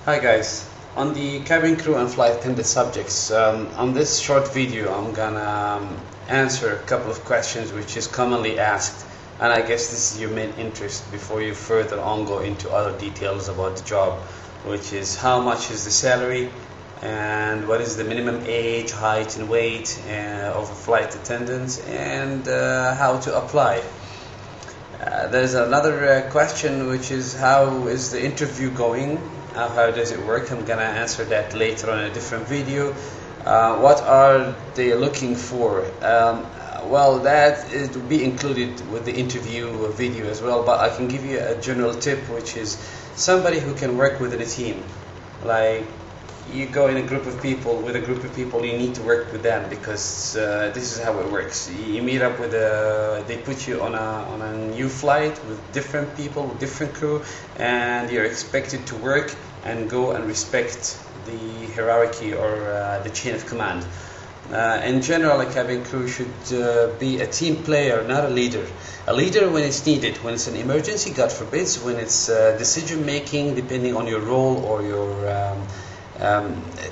Hi guys, on the cabin crew and flight attendant subjects, on this short video I'm gonna answer a couple of questions which is commonly asked, and I guess this is your main interest before you further on go into other details about the job, which is how much is the salary and what is the minimum age, height and weight of a flight attendant, and how to apply. There's another question, which is how is the interview going? How does it work? I'm gonna answer that later on in a different video. What are they looking for? Well, that it will be included with the interview video as well, but I can give you a general tip, which is somebody who can work within a team. Like, you go in a group of people, with a group of people, you need to work with them, because this is how it works. You meet up with they put you on a new flight with different people, with different crew, and you're expected to work and go and respect the hierarchy or the chain of command. In general, a cabin crew should be a team player, not a leader. A leader when it's needed, when it's an emergency, God forbids, when it's decision making, depending on your role or your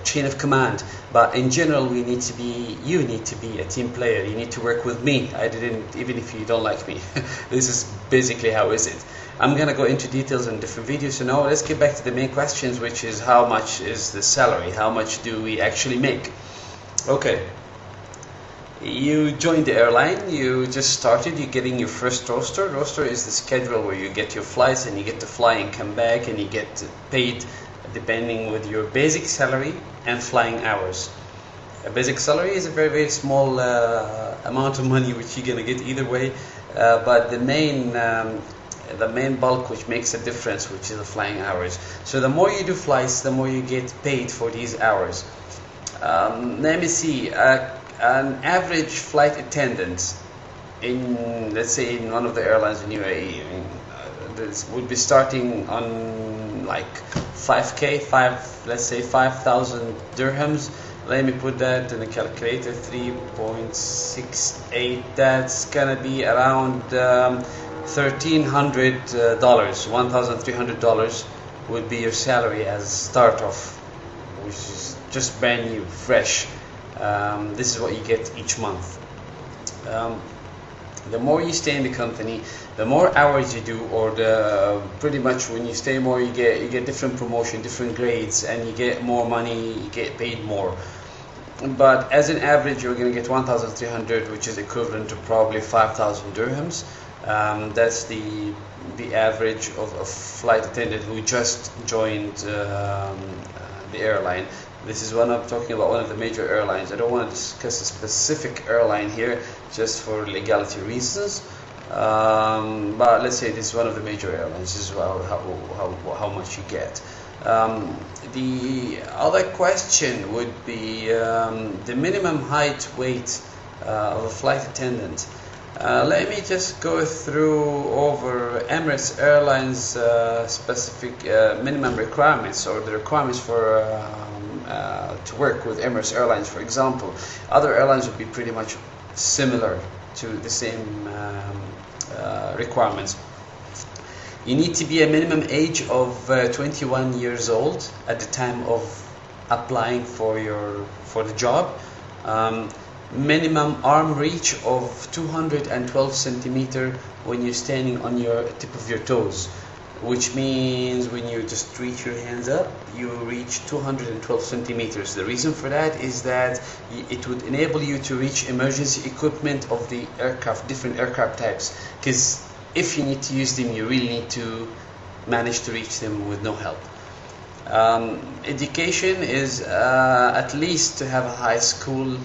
chain of command. But in general, you need to be a team player. You need to work with me. Even if you don't like me. This is basically how is it. I'm gonna go into details in different videos. So now let's get back to the main questions, which is how much is the salary? How much do we actually make? Okay. You joined the airline, you just started, you're getting your first roster. Roster is the schedule where you get your flights and you get to fly and come back, and you get paid depending with your basic salary and flying hours. A basic salary is a very, very small amount of money which you're gonna get either way, but the main bulk which makes a difference, which is the flying hours. So the more you do flights, the more you get paid for these hours. Let me see, an average flight attendant in, let's say, in one of the airlines in UAE, this would be starting on like 5k, let's say 5,000 dirhams. Let me put that in a calculator, 3.68, that's gonna be around $1,300, $1,300 would be your salary as start off, which is just brand new, fresh. This is what you get each month. The more you stay in the company, the more hours you do, or pretty much when you stay more, you get different promotion, different grades, and you get more money, you get paid more. But as an average, you're going to get 1,300, which is equivalent to probably 5,000 dirhams. That's the average of a flight attendant who just joined the airline. This is when I'm talking about one of the major airlines. I don't want to discuss a specific airline here, just for legality reasons. But let's say this is one of the major airlines. This is how much you get. The other question would be the minimum height, weight of a flight attendant. Let me just go through over Emirates Airlines specific minimum requirements, or the requirements for to work with Emirates Airlines, for example. Other airlines would be pretty much similar to the same requirements. You need to be a minimum age of 21 years old at the time of applying for the job. Minimum arm reach of 212 centimeter when you're standing on your tip of your toes, which means when you just reach your hands up, you reach 212 centimeters. The reason for that is that it would enable you to reach emergency equipment of the aircraft, different aircraft types, because if you need to use them, you really need to manage to reach them with no help. Education is at least to have a high school,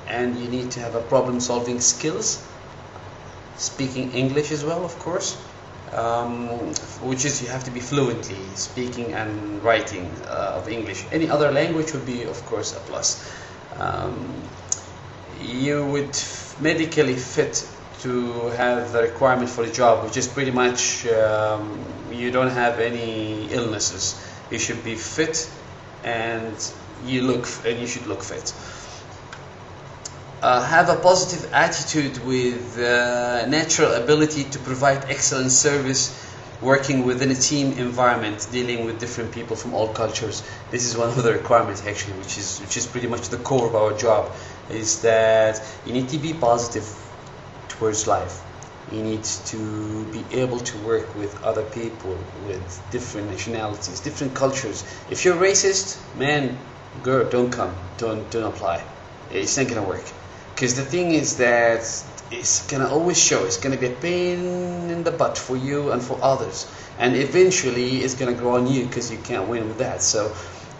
and you need to have a problem-solving skills, speaking English as well, of course, which is you have to be fluently speaking and writing of English. Any other language would be, of course, a plus. You would medically fit to have the requirement for the job, which is pretty much you don't have any illnesses. You should be fit, and you should look fit. Have a positive attitude with natural ability to provide excellent service working within a team environment, dealing with different people from all cultures. This is one of the requirements actually, which is pretty much the core of our job, is that you need to be positive towards life. You need to be able to work with other people with different nationalities, different cultures. If you're racist, man, girl, don't come, don't apply. It's not gonna work. Because the thing is that it's gonna always show. It's gonna be a pain in the butt for you and for others, and eventually it's gonna grow on you because you can't win with that. So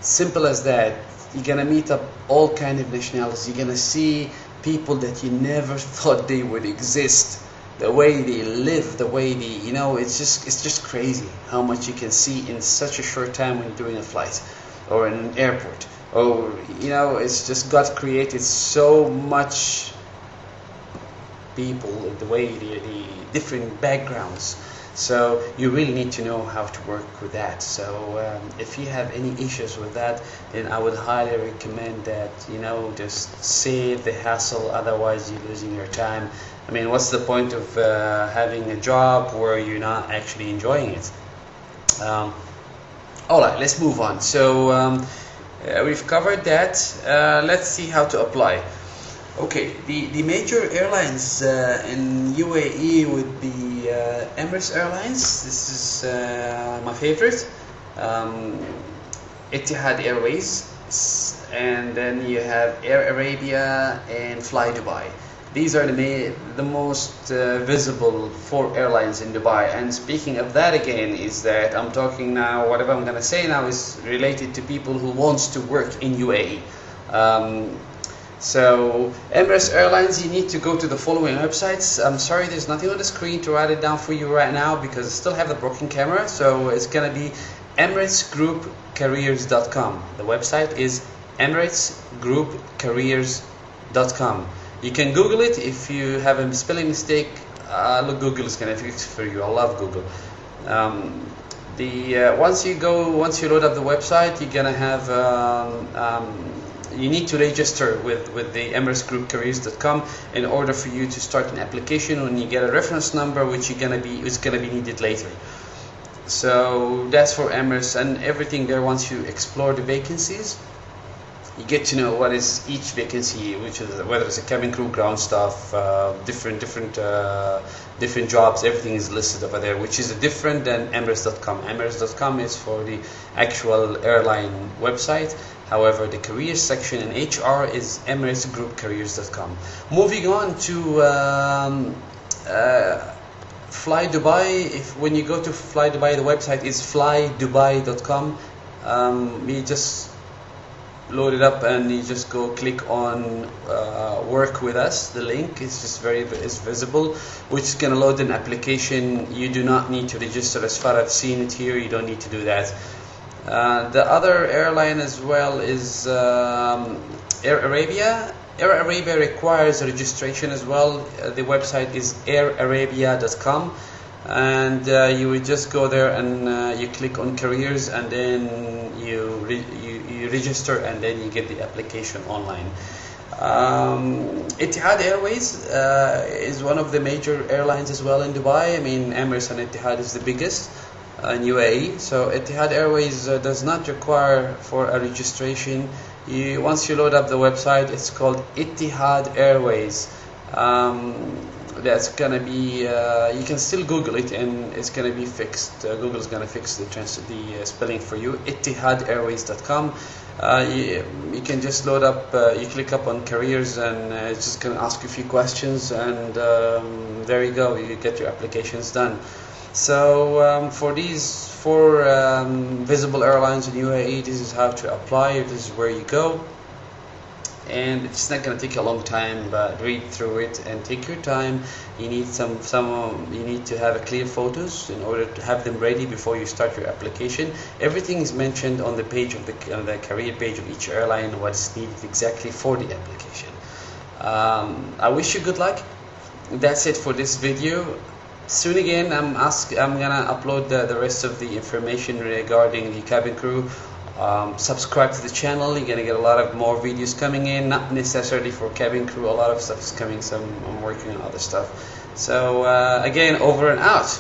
simple as that. You're gonna meet up all kind of nationalities. You're gonna see people that you never thought they would exist. The way they live, the way they, it's just crazy how much you can see in such a short time when you're doing a flight or in an airport. Or, it's just God created so much people, the way the different backgrounds. So you really need to know how to work with that. So if you have any issues with that, then I would highly recommend that, just save the hassle, otherwise you're losing your time. I mean, what's the point of having a job where you're not actually enjoying it? Alright, let's move on. So we've covered that. Let's see how to apply. Okay, the major airlines in UAE would be Emirates Airlines. This is my favorite. Etihad Airways, and then you have Air Arabia and Fly Dubai. These are the most visible 4 airlines in Dubai. And speaking of that again, is that I'm talking now, whatever I'm going to say now is related to people who wants to work in UAE. So Emirates Airlines, you need to go to the following websites. I'm sorry, there's nothing on the screen to write it down for you right now because I still have the broken camera. So it's going to be EmiratesGroupCareers.com. The website is EmiratesGroupCareers.com. You can Google it if you have a spelling mistake. Look, Google is going to fix it for you. I love Google. Once you load up the website, you're going to have you need to register with the EmiratesGroupCareers.com in order for you to start an application. When you get a reference number, which is going to be needed later. So that's for Emirates, and everything there. Once you explore the vacancies, you get to know what is each vacancy, which is whether it's a cabin crew, ground staff, different jobs. Everything is listed over there, which is different than Emirates.com. Emirates.com is for the actual airline website. However, the careers section in HR is EmiratesGroupCareers.com. Moving on to Fly Dubai. When you go to Fly Dubai, the website is flydubai.com. You just load it up and you just go click on work with us. The link is just is visible, which is going to load an application. You do not need to register. As far as I've seen it here, you don't need to do that. The other airline as well is Air Arabia. Air Arabia requires registration as well. The website is airarabia.com, and you would just go there and you click on careers, and then you register, and then you get the application online. Etihad Airways is one of the major airlines as well in Dubai. I mean, Emirates and Etihad is the biggest in UAE. So Etihad Airways does not require for a registration. Once you load up the website, it's called Etihad Airways. That's gonna be you can still Google it and it's gonna be fixed. Google's gonna fix the spelling for you. EtihadAirways.com. You can just load up. You click up on careers and it's just gonna ask you a few questions, and there you go. You get your applications done. So for these 4 visible airlines in UAE, this is how to apply. This is where you go. And it's not going to take a long time, but read through it and take your time. You need you need to have clear photos in order to have them ready before you start your application. Everything is mentioned on the page of the career page of each airline, what's needed exactly for the application. I wish you good luck. That's it for this video. Soon again, I'm gonna upload the rest of the information regarding the cabin crew. Subscribe to the channel. You're gonna get a lot of more videos coming in, not necessarily for cabin crew. A lot of stuff is coming. I'm working on other stuff. So again, over and out.